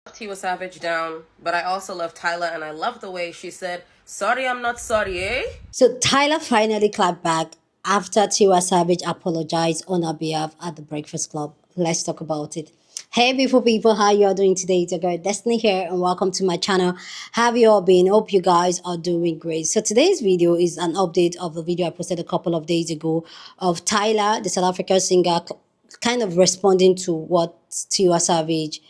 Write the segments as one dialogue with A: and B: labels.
A: Tiwa Savage down, but I also love Tyla, and I love the way she said, "Sorry, I'm not sorry, eh?"
B: So Tyler finally clapped back after Tiwa Savage apologized on her behalf at the Breakfast Club. Let's talk about it. Hey beautiful people, how you all doing today? It's your girl Destiny here and welcome to my channel. How have you all been? Hope you guys are doing great. So today's video is an update of the video I posted a couple of days ago of Tyla, the South African singer, kind of responding to what Tiwa Savage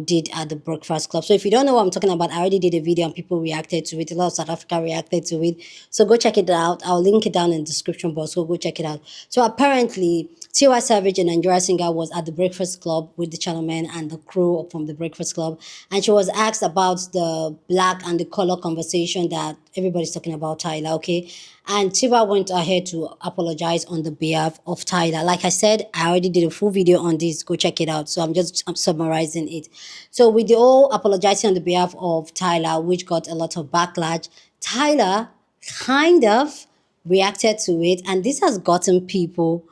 B: did at the Breakfast Club. So if you don't know what I'm talking about, I already did a video and people reacted to it. A lot of South Africa reacted to it. So go check it out. I'll link it down in the description box. So go check it out. So apparently, Tiwa Savage, a Nigerian singer, was at the Breakfast Club with the channelman and the crew from the Breakfast Club. And she was asked about the black and the color conversation that everybody's talking about, Tyla, okay? And Tiwa went ahead to apologize on the behalf of Tyla. Like I said, I already did a full video on this. Go check it out. So I'm summarizing it. So with the all apologizing on the behalf of Tyla, which got a lot of backlash, Tyla kind of reacted to it, and this has gotten people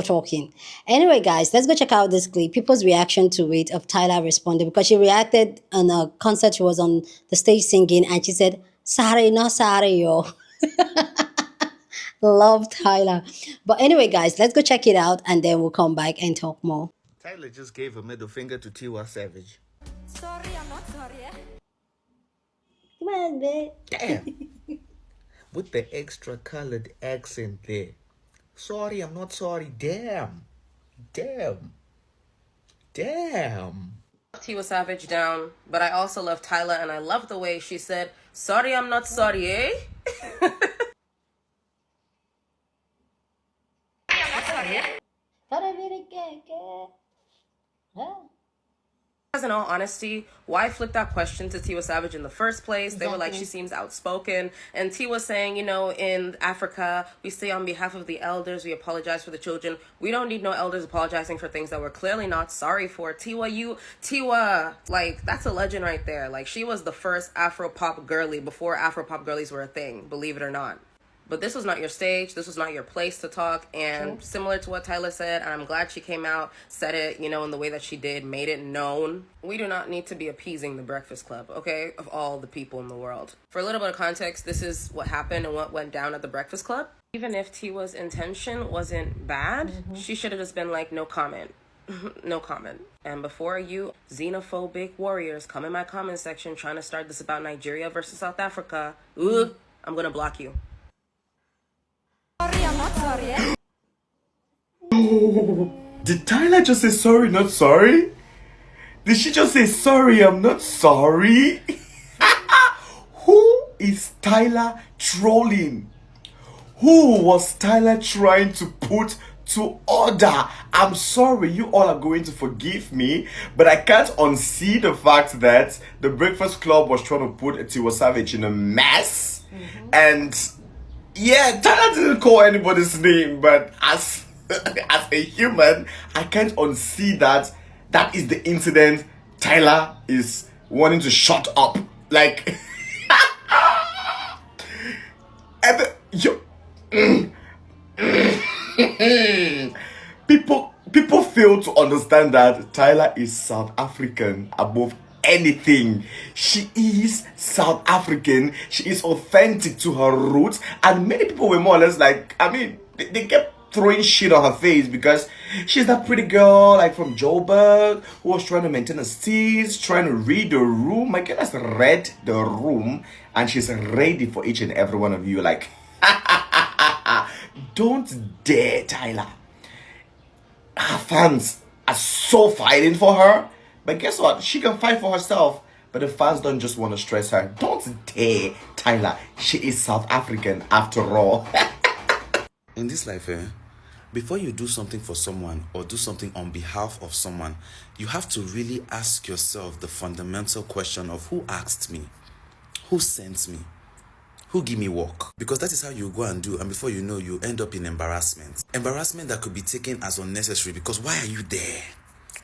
B: talking. Anyway, guys, let's go check out this clip. People's reaction to it of Tyla responding because she reacted on a concert. She was on the stage singing and she said, "Sorry, no sorry, yo." Love Tyla. But anyway, guys, let's go check it out and then we'll come back and talk more.
C: Tyla just gave a middle finger to Tiwa Savage.
D: Sorry, I'm not sorry.
B: Come on, babe.
C: Damn! With the extra colored accent there. Sorry, I'm not sorry. Damn. Damn. Damn.
A: Tiwa Savage down, but I also love Tyla, and I love the way she said, "Sorry, I'm not sorry, eh?" In all honesty, why flip that question to Tiwa Savage in the first place? They were like, she seems outspoken. And Tiwa saying, in Africa, we say on behalf of the elders, we apologize for the children. We don't need no elders apologizing for things that we're clearly not sorry for. Tiwa, like, that's a legend right there. Like, she was the first Afro-pop girly before Afro-pop girlies were a thing, believe it or not. But this was not your stage. This was not your place to talk. And similar to what Tyla said, and I'm glad she came out, said it, in the way that she did, made it known. We do not need to be appeasing the Breakfast Club, okay? Of all the people in the world. For a little bit of context, this is what happened and what went down at the Breakfast Club. Even if Tiwa's intention wasn't bad, she should have just been like, no comment. No comment. And before you xenophobic warriors come in my comment section trying to start this about Nigeria versus South Africa, I'm gonna block you.
D: Sorry, I'm not sorry.
E: Did Tyla just say sorry, not sorry? Did she just say sorry, I'm not sorry? Who is Tyla trolling? Who was Tyla trying to put to order? I'm sorry, you all are going to forgive me, but I can't unsee the fact that the Breakfast Club was trying to put Tiwa Savage in a mess. And yeah, Tyla didn't call anybody's name, but as a human, I can't unsee that that is the incident. Tyla is wanting to shut up, like, and people fail to understand that Tyla is South African above anything. She is South African. She is authentic to her roots, and many people were more or less like, I mean, they kept throwing shit on her face because she's that pretty girl like from Joburg who was trying to maintain a steez, trying to read the room. My girl has read the room and she's ready for each and every one of you. Like, don't dare, Tyla. Her fans are so fighting for her, but guess what? She can fight for herself, but the fans don't just want to stress her. Don't dare, Tyla. She is South African after all.
F: In this life, before you do something for someone or do something on behalf of someone, you have to really ask yourself the fundamental question of who asked me, who sent me, who give me work. Because that is how you go and do, and before you know, you end up in embarrassment. Embarrassment that could be taken as unnecessary because why are you there?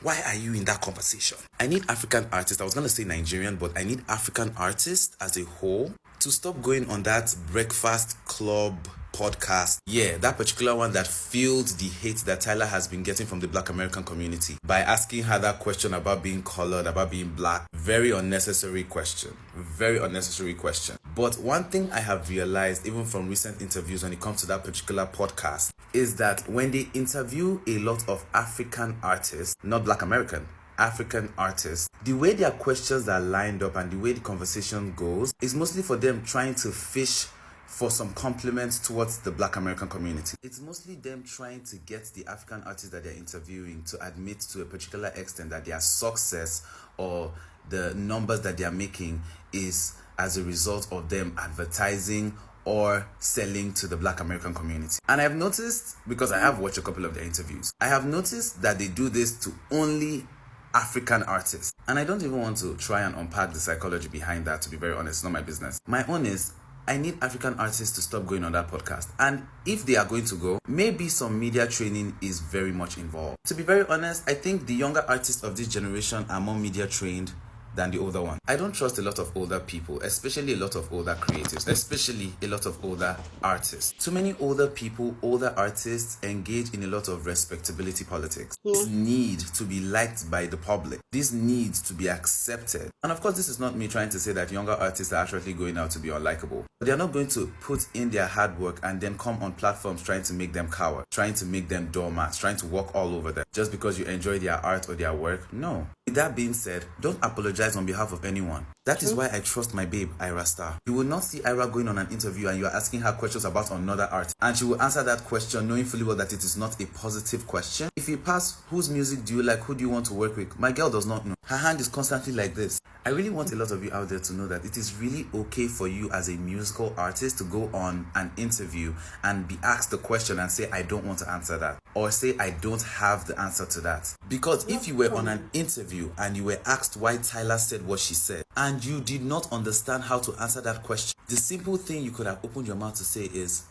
F: Why are you in that conversation? I need African artists, I was going to say Nigerian, but I need African artists as a whole to stop going on that Breakfast Club podcast. Yeah, that particular one that fueled the hate that Tyla has been getting from the Black American community by asking her that question about being colored, about being black. Very unnecessary question. Very unnecessary question. But one thing I have realized, even from recent interviews when it comes to that particular podcast, is that when they interview a lot of African artists, not Black American, African artists, the way their questions are lined up and the way the conversation goes is mostly for them trying to fish for some compliments towards the Black American community. It's mostly them trying to get the African artists that they're interviewing to admit to a particular extent that their success or the numbers that they're making is as a result of them advertising or selling to the Black American community. And I've noticed, because I have watched a couple of their interviews, I have noticed that they do this to only African artists. And I don't even want to try and unpack the psychology behind that, to be very honest. It's not my business. My own is, I need African artists to stop going on that podcast. And if they are going to go, maybe some media training is very much involved. To be very honest, I think the younger artists of this generation are more media trained than the older one. I don't trust a lot of older people, especially a lot of older creatives, especially a lot of older artists. Too many older people, older artists engage in a lot of respectability politics. This need to be liked by the public. This need to be accepted. And of course, this is not me trying to say that younger artists are actually going out to be unlikable. But they're not going to put in their hard work and then come on platforms trying to make them cowards, trying to make them doormats, trying to walk all over them just because you enjoy their art or their work. No. With that being said, don't apologize on behalf of anyone. That is why I trust my babe, Ira Star. You will not see Ira going on an interview and you are asking her questions about another art, and she will answer that question knowing fully well that it is not a positive question. If you pass, whose music do you like? Who do you want to work with? My girl does not know. Her hand is constantly like this. I really want a lot of you out there to know that it is really okay for you as a musical artist to go on an interview and be asked the question and say, I don't want to answer that. Or say, I don't have the answer to that. Because if you were on an interview and you were asked why Tyla said what she said, and you did not understand how to answer that question, the simple thing you could have opened your mouth to say is,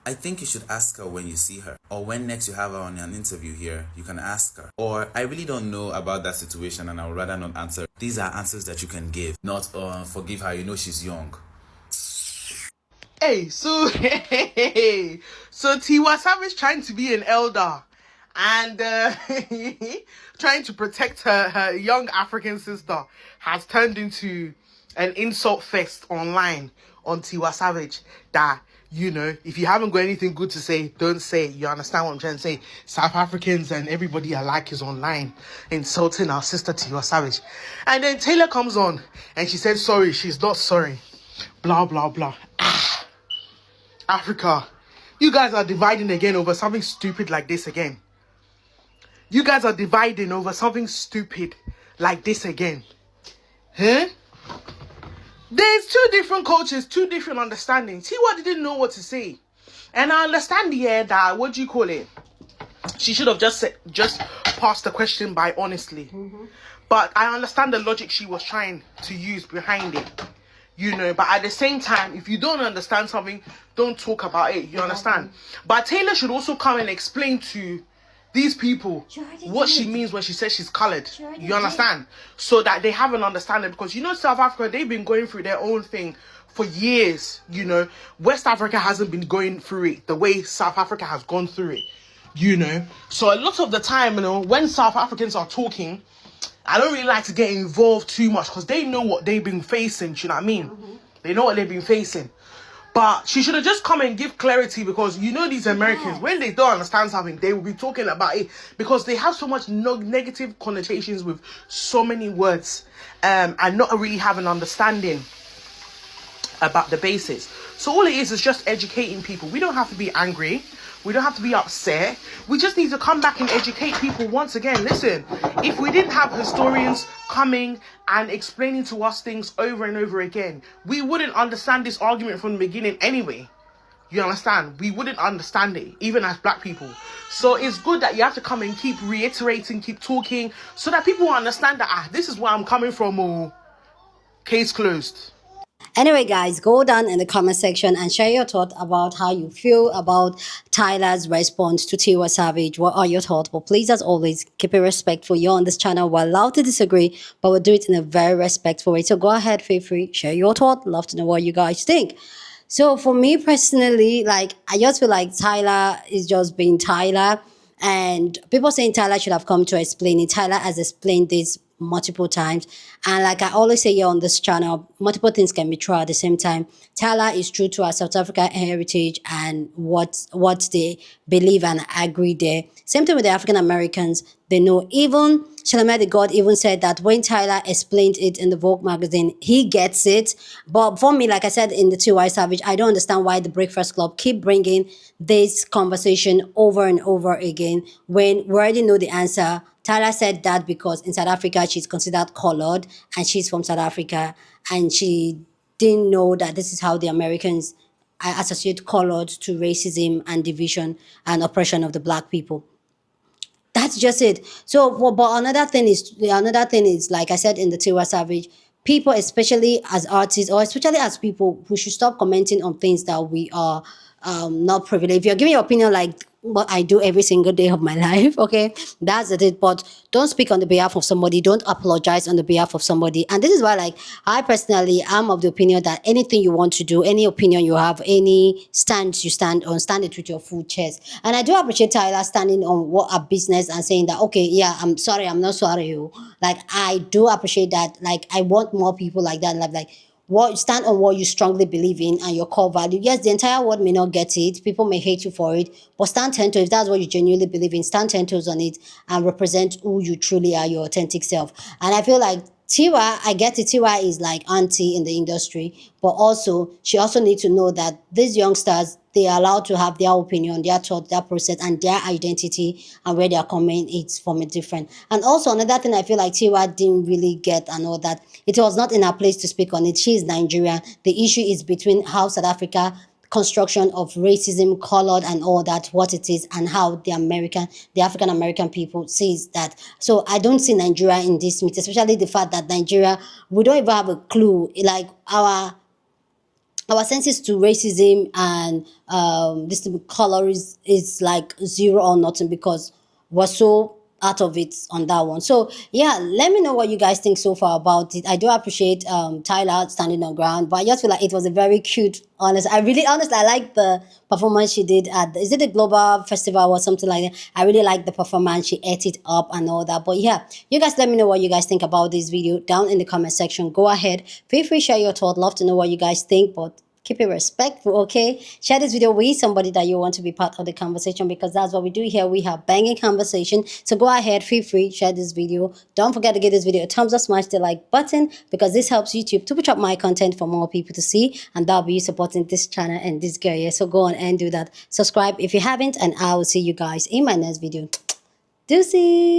F: I think you should ask her when you see her. Or when next you have her on an interview here, you can ask her. Or, I really don't know about that situation and I would rather not answer. These are answers that you can give. Not, forgive her, you know she's young.
G: Hey, so Tiwa Savage trying to be an elder and trying to protect her young African sister has turned into an insult fest online on Tiwa Savage that, you know, if you haven't got anything good to say, don't say it. You understand what I'm trying to say? South Africans and everybody alike is online insulting our sister Tiwa Savage. And then Taylor comes on and she said sorry, she's not sorry. Blah, blah, blah. Africa, you guys are dividing again over something stupid like this again. You guys are dividing over something stupid like this again. Huh? There's two different cultures, two different understandings. Tiwa didn't know what to say. And I understand the air that, what do you call it? She should have just passed the question by honestly. But I understand the logic she was trying to use behind it. You know, but at the same time, if you don't understand something, don't talk about it. You understand? But Taylor should also come and explain to these people what she means when she says she's colored. You understand? So that they have an understanding. Because, you know, South Africa, they've been going through their own thing for years. You know, West Africa hasn't been going through it the way South Africa has gone through it. You know? So a lot of the time, you know, when South Africans are talking, I don't really like to get involved too much because they know what they've been facing. You know what I mean? They know what they've been facing. But she should have just come and give clarity because, you know, these Americans, when they don't understand something, they will be talking about it because they have so much negative connotations with so many words and not really have an understanding about the basis. So all it is just educating people. We don't have to be angry. We don't have to be upset. We just need to come back and educate people once again. Listen, if we didn't have historians coming and explaining to us things over and over again, we wouldn't understand this argument from the beginning anyway. You understand? We wouldn't understand it, even as black people. So it's good that you have to come and keep reiterating, keep talking, so that people understand that, this is where I'm coming from, or case closed.
B: Anyway, guys, go down in the comment section and share your thoughts about how you feel about Tyla's response to Tiwa Savage. What are your thoughts? But please, as always, keep it respectful. You're on this channel. We're allowed to disagree, but we'll do it in a very respectful way. So go ahead, feel free, share your thoughts. Love to know what you guys think. So for me personally, like I just feel like Tyla is just being Tyla, and people saying Tyla should have come to explain it. Tyla has explained this multiple times, and like I always say here on this channel, multiple things can be true at the same time. Tyla is true to our South Africa heritage and what they believe and agree there. Same thing with the African Americans. They know. Even Shalomar the God even said that when Tyla explained it in the Vogue magazine, he gets it. But for me, like I said in the Tiwa Savage, I don't understand why the Breakfast Club keep bringing this conversation over and over again when we already know the answer. Tyla said that because in South Africa, she's considered colored and she's from South Africa, and she didn't know that this is how the Americans associate colored to racism and division and oppression of the black people. That's just it. So, but another thing is, like I said in the Tiwa Savage, people, especially as artists or especially as people, who should stop commenting on things that we are not privileged. If you're giving your opinion like what I do every single day of my life, okay, that's it. But don't speak on the behalf of somebody. Don't apologize on the behalf of somebody. And this is why, like, I personally am of the opinion that anything you want to do, any opinion you have, any stance you stand on, stand it with your full chest. And I do appreciate Tyler standing on what a business and saying that, okay, yeah, I'm sorry, I'm not sorry. Like, I do appreciate that. Like, I want more people like that. Like, what stand on what you strongly believe in and your core value. Yes, the entire world may not get it. People may hate you for it, but stand 10 toes. If that's what you genuinely believe in, stand 10 toes on it and represent who you truly are, your authentic self. And I feel like Tiwa, I get it. Tiwa is like auntie in the industry, but also she also needs to know that these youngsters, they are allowed to have their opinion, their thought, their process, and their identity, and where they are coming, it's from a different. And also another thing I feel like Tiwa didn't really get and all that, it was not in her place to speak on it. She is Nigerian. The issue is between how South Africa construction of racism, colored and all that, what it is, and how the African American people sees that. So I don't see Nigeria in this meet, especially the fact that Nigeria, we don't even have a clue. Like our senses to racism and this color is like zero or nothing because we're so out of it on that one. So yeah, let me know what you guys think so far about it. I do appreciate Tyla standing on ground, but I just feel like it was a very cute, honestly, I like the performance she did at is it the Global Festival or something like that. I really like the performance. She ate it up and all that. But yeah, you guys let me know what you guys think about this video down in the comment section. Go ahead, feel free to share your thought. Love to know what you guys think, but keep it respectful, okay? Share this video with somebody that you want to be part of the conversation, because that's what we do here. We have banging conversation. So go ahead, feel free, share this video. Don't forget to give this video a thumbs up, smash the like button, because this helps YouTube to push up my content for more people to see, and that'll be you supporting this channel and this girl here. So go on and do that. Subscribe if you haven't, and I will see you guys in my next video. Deuces.